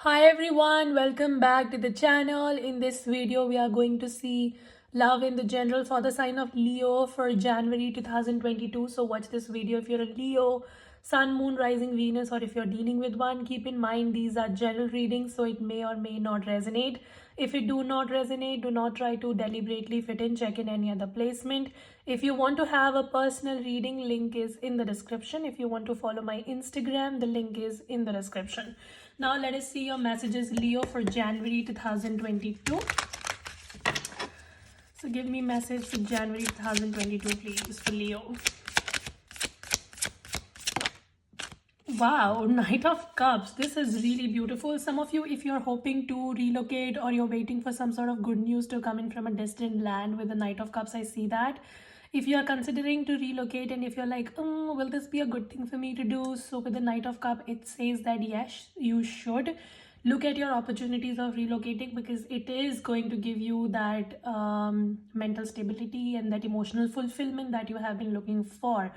Hi everyone, welcome back to the channel. In this video, we are going to see love in the general for the sign of Leo for January 2022. So watch this video if you're a Leo, Sun, Moon, Rising, Venus, or if you're dealing with one. Keep in mind these are general readings, so it may or may not resonate. If it do not resonate, do not try to deliberately fit in, check in any other placement. If you want to have a personal reading, link is in the description. If you want to follow my Instagram, the link is in the description. Now let us see your messages, Leo, for January 2022. So give me message for January 2022, please, for Leo. Wow, Knight of Cups. This is really beautiful. Some of you, if you're hoping to relocate or you're waiting for some sort of good news to come in from a distant land with the Knight of Cups, I see that. If you are considering to relocate and if you're like, will this be a good thing for me to do? So with the Knight of Cup, it says that yes, you should look at your opportunities of relocating, because it is going to give you that mental stability and that emotional fulfillment that you have been looking for.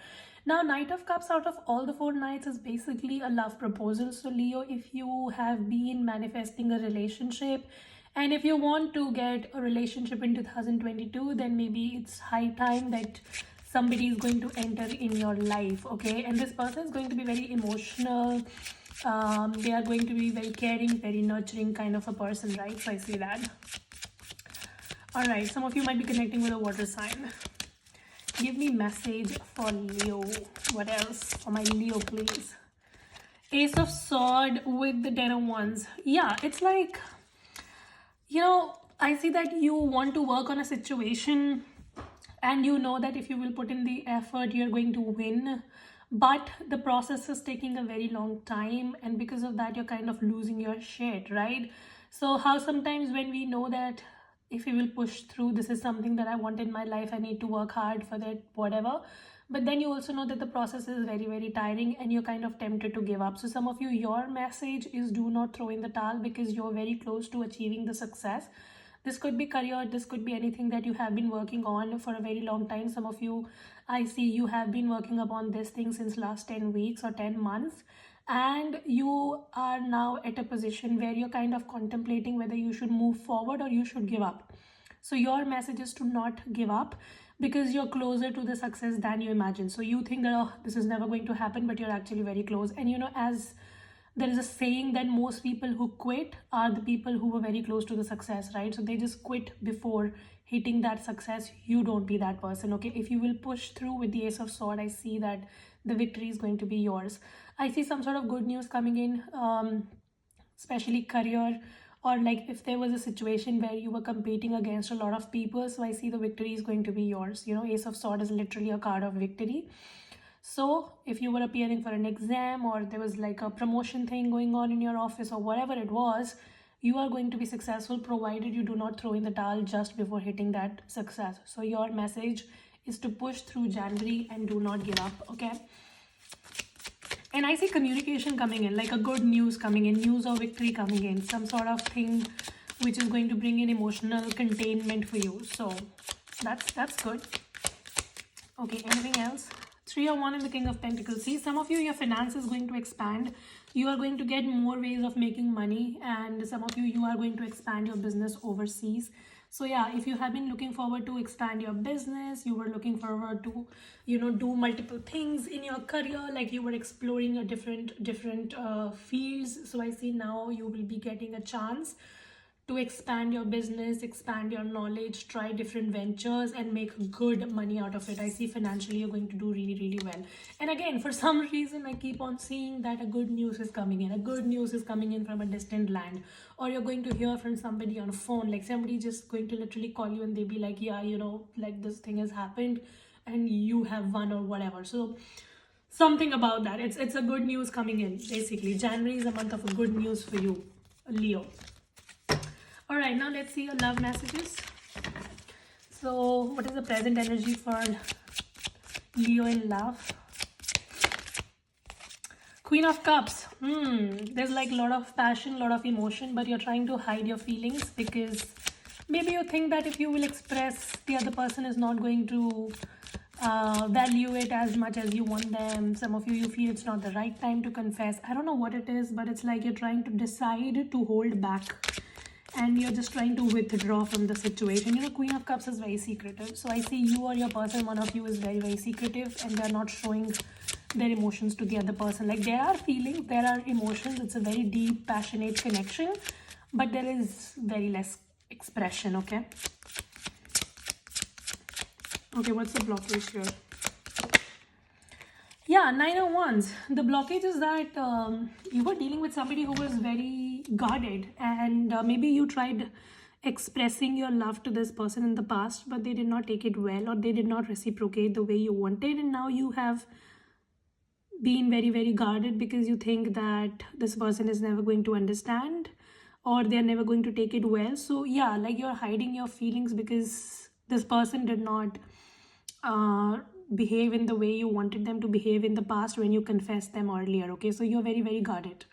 Now, Knight of Cups out of all the four knights is basically a love proposal. So Leo, if you have been manifesting a relationship and if you want to get a relationship in 2022, then maybe it's high time that somebody is going to enter in your life, okay? And this person is going to be very emotional. They are going to be very caring, very nurturing kind of a person, right? So I see that. All right, some of you might be connecting with a water sign. Give me message for Leo. What else for my Leo, please? Ace of Sword with the Ten of Wands. Yeah, it's like, I see that you want to work on a situation and you know that if you will put in the effort, you're going to win. But the process is taking a very long time, and because of that, you're kind of losing your shit, right? So how sometimes when we know that if we will push through, this is something that I want in my life, I need to work hard for that, whatever. But then you also know that the process is very, very tiring and you're kind of tempted to give up. So some of you, your message is do not throw in the towel, because you're very close to achieving the success. This could be career, this could be anything that you have been working on for a very long time. Some of you, I see you have been working upon this thing since last 10 weeks or 10 months, and you are now at a position where you're kind of contemplating whether you should move forward or you should give up. So your message is to not give up, because you're closer to the success than you imagine. So you think that, oh, this is never going to happen, but you're actually very close. And as there is a saying that most people who quit are the people who were very close to the success, right? So they just quit before hitting that success. You don't be that person, okay? If you will push through with the Ace of Sword, I see that the victory is going to be yours. I see some sort of good news coming in, especially career, or like if there was a situation where you were competing against a lot of people. So I see the victory is going to be yours. Ace of Sword is literally a card of victory. So if you were appearing for an exam, or there was like a promotion thing going on in your office, or whatever it was, you are going to be successful, provided you do not throw in the towel just before hitting that success. So your message is to push through January and do not give up, okay? And I see communication coming in, like a good news coming in, news or victory coming in, some sort of thing which is going to bring in emotional containment for you. So that's good. Okay, anything else? 3 or 1 in the King of Pentacles. See, some of you, your finance is going to expand. You are going to get more ways of making money, and some of you, you are going to expand your business overseas. So yeah, if you have been looking forward to expand your business, you were looking forward to, do multiple things in your career, like you were exploring a different fields. So I see now you will be getting a chance to expand your business, expand your knowledge, try different ventures and make good money out of it. I see financially you're going to do really, really well. And again, for some reason, I keep on seeing that a good news is coming in. A good news is coming in from a distant land, or you're going to hear from somebody on a phone, like somebody just going to literally call you and they'll be like, yeah, like this thing has happened and you have won or whatever. So something about that. It's a good news coming in, basically. January is a month of a good news for you, Leo. All right, now let's see your love messages. So what is the present energy for Leo in love? Queen of Cups. There's like a lot of passion, a lot of emotion, but you're trying to hide your feelings, because maybe you think that if you will express, the other person is not going to value it as much as you want them. Some of you feel it's not the right time to confess. I don't know what it is, but it's like you're trying to decide to hold back, and you're just trying to withdraw from the situation. Queen of Cups is very secretive. So I see you or your person, one of you is very, very secretive, and they're not showing their emotions to the other person. Like, there are feelings, there are emotions. It's a very deep, passionate connection, but there is very less expression, okay? Okay, what's the blockage here? Yeah, 9 of Wands. The blockage is that you were dealing with somebody who was very guarded, and maybe you tried expressing your love to this person in the past, but they did not take it well, or they did not reciprocate the way you wanted, and now you have been very, very guarded because you think that this person is never going to understand, or they're never going to take it well. So yeah, like, you're hiding your feelings because this person did not behave in the way you wanted them to behave in the past when you confessed them earlier, okay? So you're very, very guarded.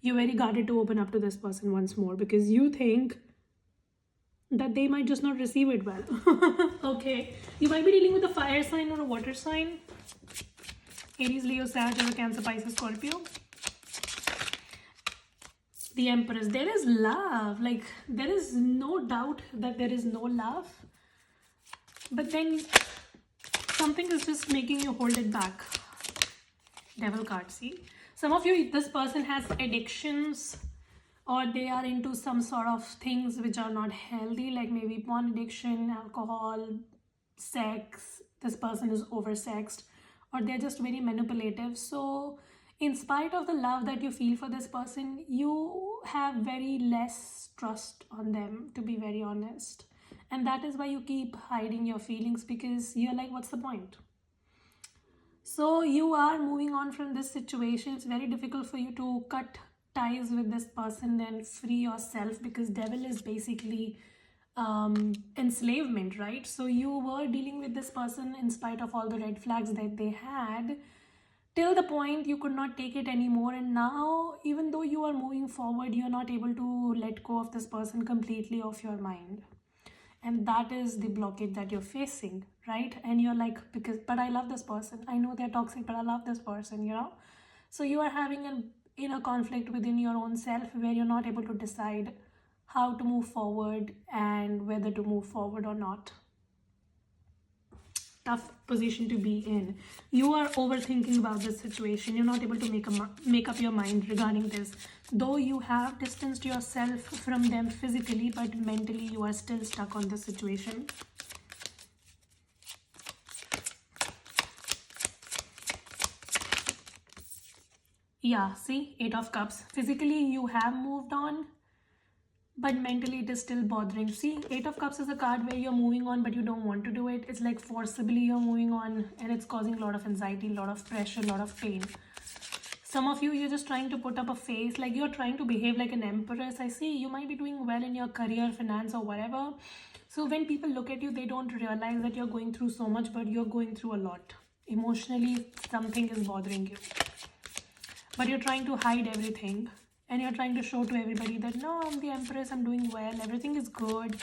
You're very guarded to open up to this person once more because you think that they might just not receive it well. Okay, you might be dealing with a fire sign or a water sign. Aries, Leo, Sag, or Cancer, Pisces, Scorpio. The Empress. There is love. Like, there is no doubt that there is no love. But then something is just making you hold it back. Devil card, see? Some of you, this person has addictions, or they are into some sort of things which are not healthy, like maybe porn addiction, alcohol, sex. This person is oversexed, or they're just very manipulative. So in spite of the love that you feel for this person, you have very less trust on them, to be very honest. And that is why you keep hiding your feelings, because you're like, what's the point? So you are moving on from this situation. It's very difficult for you to cut ties with this person and free yourself, because devil is basically enslavement, right? So you were dealing with this person in spite of all the red flags that they had, till the point you could not take it anymore. And now, even though you are moving forward, you're not able to let go of this person completely off your mind. And that is the blockage that you're facing, right? And you're like, but I love this person. I know they're toxic, but I love this person, So you are having an inner conflict within your own self, where you're not able to decide how to move forward and whether to move forward or not. Tough position to be in. You are overthinking about this situation. You're not able to make up your mind regarding this. Though you have distanced yourself from them physically, but mentally you are still stuck on this situation. Yeah, see, 8 of Cups. Physically you have moved on, but mentally it is still bothering. See, 8 of Cups is a card where you're moving on, but you don't want to do it. It's like forcibly you're moving on, and it's causing a lot of anxiety, a lot of pressure, a lot of pain. Some of you, you're just trying to put up a face, like you're trying to behave like an empress. I see you might be doing well in your career, finance, or whatever. So when people look at you, they don't realize that you're going through so much, but you're going through a lot. Emotionally, something is bothering you. But you're trying to hide everything. And you're trying to show to everybody that, no, I'm the Empress, I'm doing well, everything is good.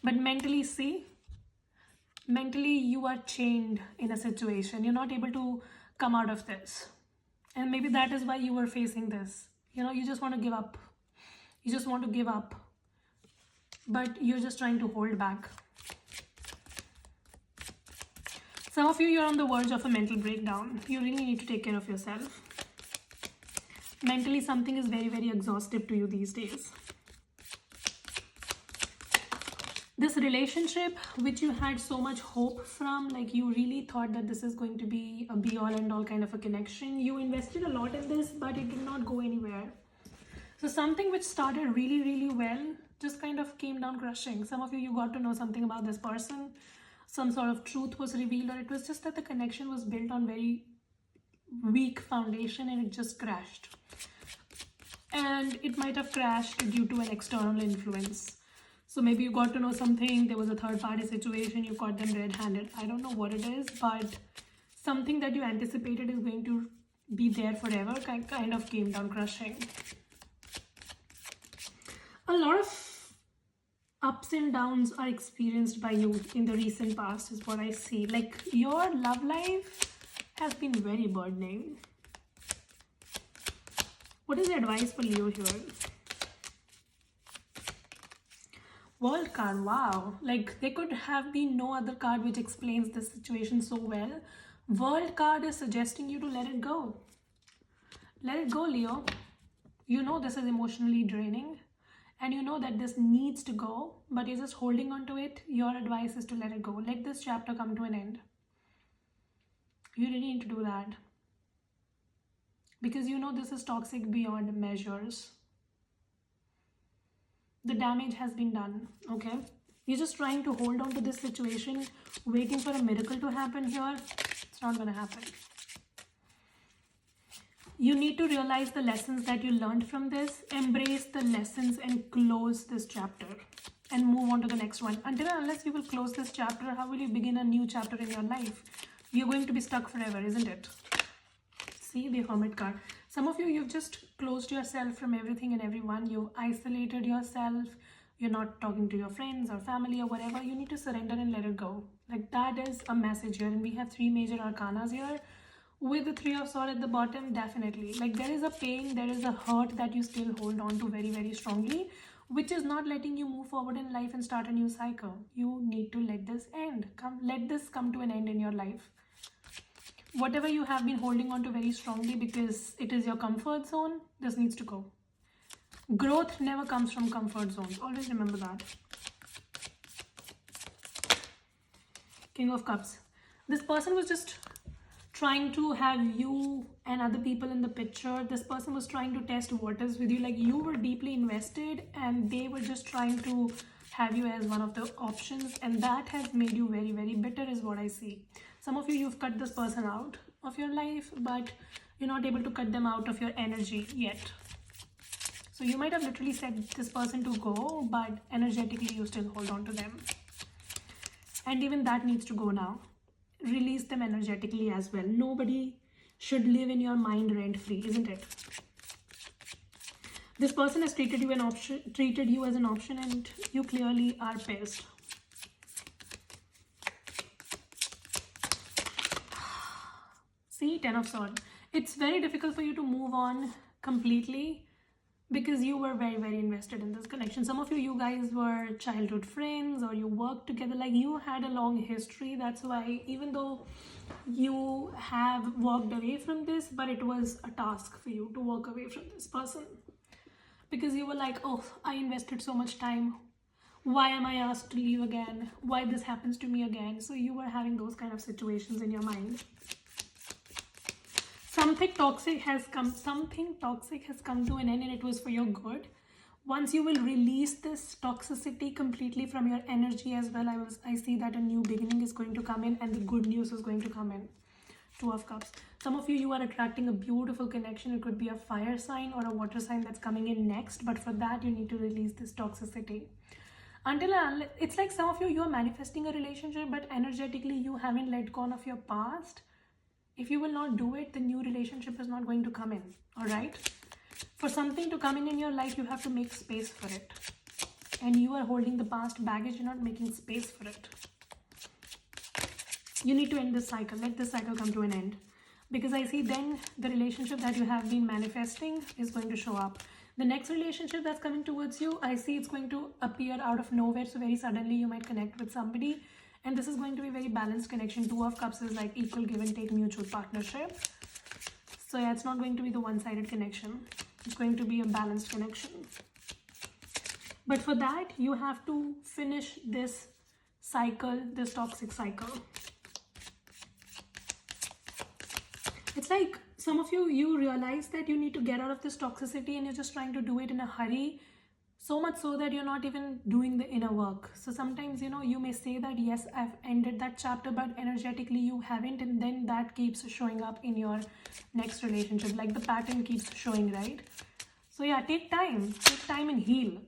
But mentally, see, mentally you are chained in a situation. You're not able to come out of this. And maybe that is why you were facing this. You just want to give up. You just want to give up. But you're just trying to hold back. Some of you, you're on the verge of a mental breakdown. You really need to take care of yourself. Mentally, something is very, very exhaustive to you these days. This relationship, which you had so much hope from, like you really thought that this is going to be a be all and all kind of a connection. You invested a lot in this, but it did not go anywhere. So something which started really, really well just kind of came down crushing. Some of you, you got to know something about this person. Some sort of truth was revealed, or it was just that the connection was built on very weak foundation and it just crashed. And it might have crashed due to an external influence. So maybe you got to know something, there was a third party situation, you caught them red-handed. I don't know what it is, but something that you anticipated is going to be there forever kind of came down crushing. A lot of Ups and downs are experienced by you in the recent past is what I see. Like your love life has been very burdening. What is the advice for Leo here? World card, wow. Like there could have been no other card which explains this situation so well. World card is suggesting you to let it go. Let it go, Leo. You know this is emotionally draining. And you know that this needs to go, but you're just holding on to it. Your advice is to let it go. Let this chapter come to an end. You really need to do that. Because you know this is toxic beyond measures. The damage has been done, okay? You're just trying to hold on to this situation, waiting for a miracle to happen here. It's not going to happen. You need to realize the lessons that you learned from this, embrace the lessons and close this chapter and move on to the next one. Until and unless you will close this chapter, how will you begin a new chapter in your life? You're going to be stuck forever, isn't it? See the Hermit card. Some of you, you've just closed yourself from everything and everyone. You've isolated yourself. You're not talking to your friends or family or whatever. You need to surrender and let it go. Like that is a message here. And we have 3 major arcanas here. With the 3 of Swords at the bottom, definitely. Like there is a pain, there is a hurt that you still hold on to very, very strongly, which is not letting you move forward in life and start a new cycle. You need to let this end. Let this come to an end in your life. Whatever you have been holding on to very strongly because it is your comfort zone, this needs to go. Growth never comes from comfort zones. Always remember that. King of Cups. This person was just trying to have you and other people in the picture. This person was trying to test waters with you. Like you were deeply invested and they were just trying to have you as one of the options, and that has made you very, very bitter is what I see. Some of you, you've cut this person out of your life, but you're not able to cut them out of your energy yet. So you might have literally said this person to go, but energetically you still hold on to them. And even that needs to go now. Release them energetically as well. Nobody should live in your mind rent-free, isn't it? This person has treated you as an option, and you clearly are pissed. See, 10 of Swords. It's very difficult for you to move on completely because you were very, very invested in this connection. Some of you guys were childhood friends or you worked together. Like you had a long history. That's why even though you have walked away from this, but it was a task for you to walk away from this person. Because you were like, oh, I invested so much time. Why am I asked to leave again? Why this happens to me again? So you were having those kind of situations in your mind. Something toxic has come to an end, and it was for your good. Once you will release this toxicity completely from your energy as well, I see that a new beginning is going to come in and the good news is going to come in. 2 of Cups. Some of you are attracting a beautiful connection. It could be a fire sign or a water sign that's coming in next, but for that you need to release this toxicity. It's like some of you are manifesting a relationship, but energetically you haven't let go of your past. If you will not do it, the new relationship is not going to come in. All right? For something to come in your life, you have to make space for it. And you are holding the past baggage. You're not making space for it. You need to end this cycle. Let this cycle come to an end. Because I see then the relationship that you have been manifesting is going to show up. The next relationship that's coming towards you, I see it's going to appear out of nowhere. So very suddenly you might connect with somebody. And this is going to be a very balanced connection. 2 of Cups is like equal give and take mutual partnership. So yeah, it's not going to be the one-sided connection. It's going to be a balanced connection. But for that, you have to finish this cycle, this toxic cycle. It's like some of you realize that you need to get out of this toxicity and you're just trying to do it in a hurry. So much so that you're not even doing the inner work. So sometimes, you may say that, yes, I've ended that chapter, but energetically you haven't. And then that keeps showing up in your next relationship. Like the pattern keeps showing, right? So yeah, take time and heal,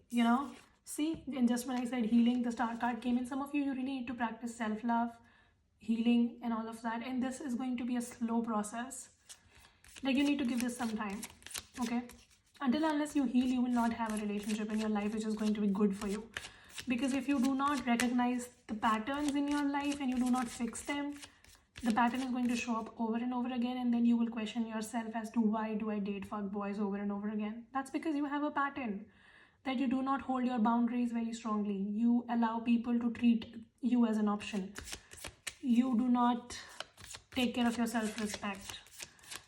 See, and just when I said healing, the star card came in. Some of you really need to practice self-love, healing and all of that. And this is going to be a slow process. Like you need to give this some time, okay? Until unless you heal, you will not have a relationship in your life which is going to be good for you. Because if you do not recognize the patterns in your life and you do not fix them, the pattern is going to show up over and over again, and then you will question yourself as to why do I date fuck boys over and over again. That's because you have a pattern that you do not hold your boundaries very strongly. You allow people to treat you as an option. You do not take care of your self-respect.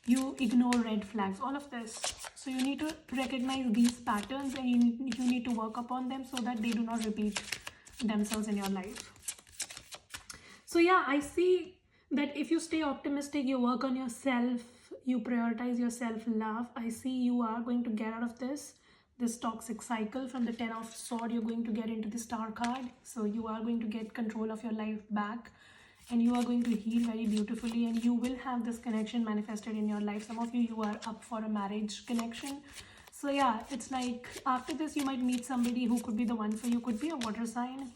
You ignore red flags, all of this. So you need to recognize these patterns, and you need to work upon them so that they do not repeat themselves in your life. So yeah, I see that if you stay optimistic, you work on yourself, you prioritize your self-love, I see you are going to get out of this toxic cycle. From the 10 of Swords, you're going to get into the Star card. So you are going to get control of your life back, and you are going to heal very beautifully, and you will have this connection manifested in your life. Some of you are up for a marriage connection. So yeah, it's like after this you might meet somebody who could be the one for you, could be a water sign.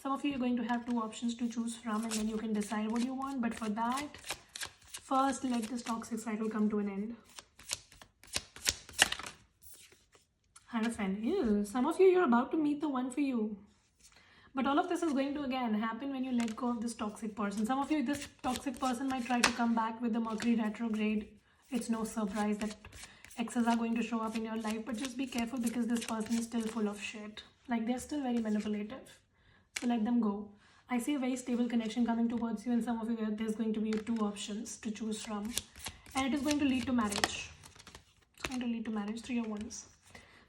Some of you are going to have 2 options to choose from, and then you can decide what you want. But for that, first let this toxic cycle come to an end. Hierophant. Ew. Some of you're about to meet the one for you. But all of this is going to again happen when you let go of this toxic person. Some of you, this toxic person might try to come back with the Mercury retrograde. It's no surprise that exes are going to show up in your life, but just be careful because this person is still full of shit. Like, they're still very manipulative. So let them go. I see a very stable connection coming towards you, and some of you, there's going to be 2 options to choose from. And it is going to lead to marriage. It's going to lead to marriage, 3 of Wands.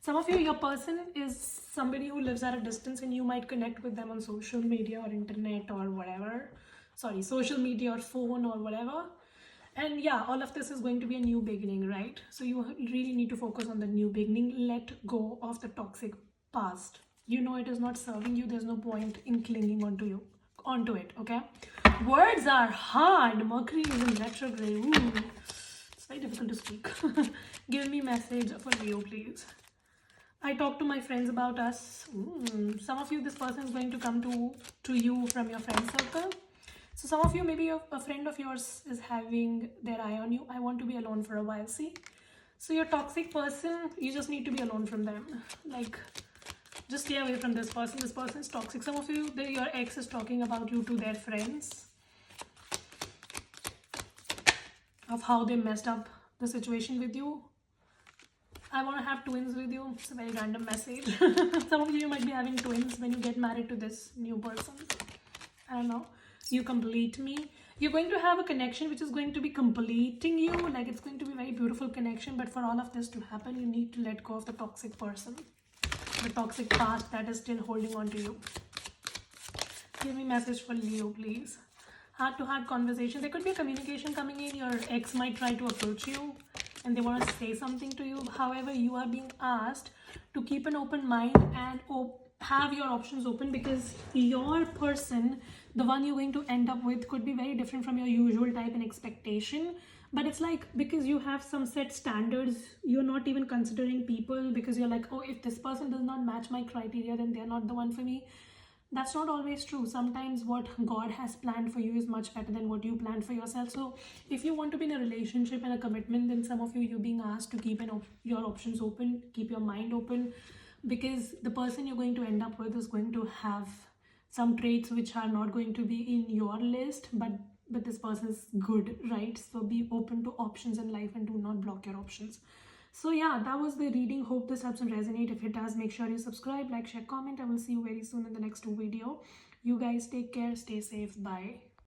Some of you, your person is somebody who lives at a distance, and you might connect with them on social media or internet or whatever. Sorry, social media or phone or whatever. And yeah, all of this is going to be a new beginning, right? So you really need to focus on the new beginning. Let go of the toxic past. You know it is not serving you. There's no point in clinging onto it, okay? Words are hard. Mercury is in retrograde. Ooh, it's very difficult to speak. Give me message for Leo, please. I talk to my friends about us. Some of you, this person is going to come to you from your friend circle. So some of you, maybe a friend of yours is having their eye on you. I want to be alone for a while, see? So your toxic person, you just need to be alone from them. Like, just stay away from this person. This person is toxic. Some of you, your ex is talking about you to their friends, of how they messed up the situation with you. I want to have twins with you. It's a very random message. Some of you might be having twins when you get married to this new person. I don't know. You complete me. You're going to have a connection which is going to be completing you. Like, it's going to be a very beautiful connection. But for all of this to happen, you need to let go of the toxic person. The toxic past that is still holding on to you. Give me message for Leo, please. Heart-to-heart conversation. There could be a communication coming in. Your ex might try to approach you and they want to say something to you. However, you are being asked to keep an open mind and have your options open, because your person, the one you're going to end up with, could be very different from your usual type and expectation. But it's like, because you have some set standards, you're not even considering people, because you're like, oh, if this person does not match my criteria, then they're not the one for me. That's not always true. Sometimes what God has planned for you is much better than what you planned for yourself. So if you want to be in a relationship and a commitment, then some of you're being asked to keep your options open, keep your mind open, because the person you're going to end up with is going to have some traits which are not going to be in your list, but this person is good, right? So be open to options in life and do not block your options. So yeah, that was the reading. Hope this helps and resonate. If it does, make sure you subscribe, like, share, comment. I will see you very soon in the next video. You guys take care, stay safe, bye.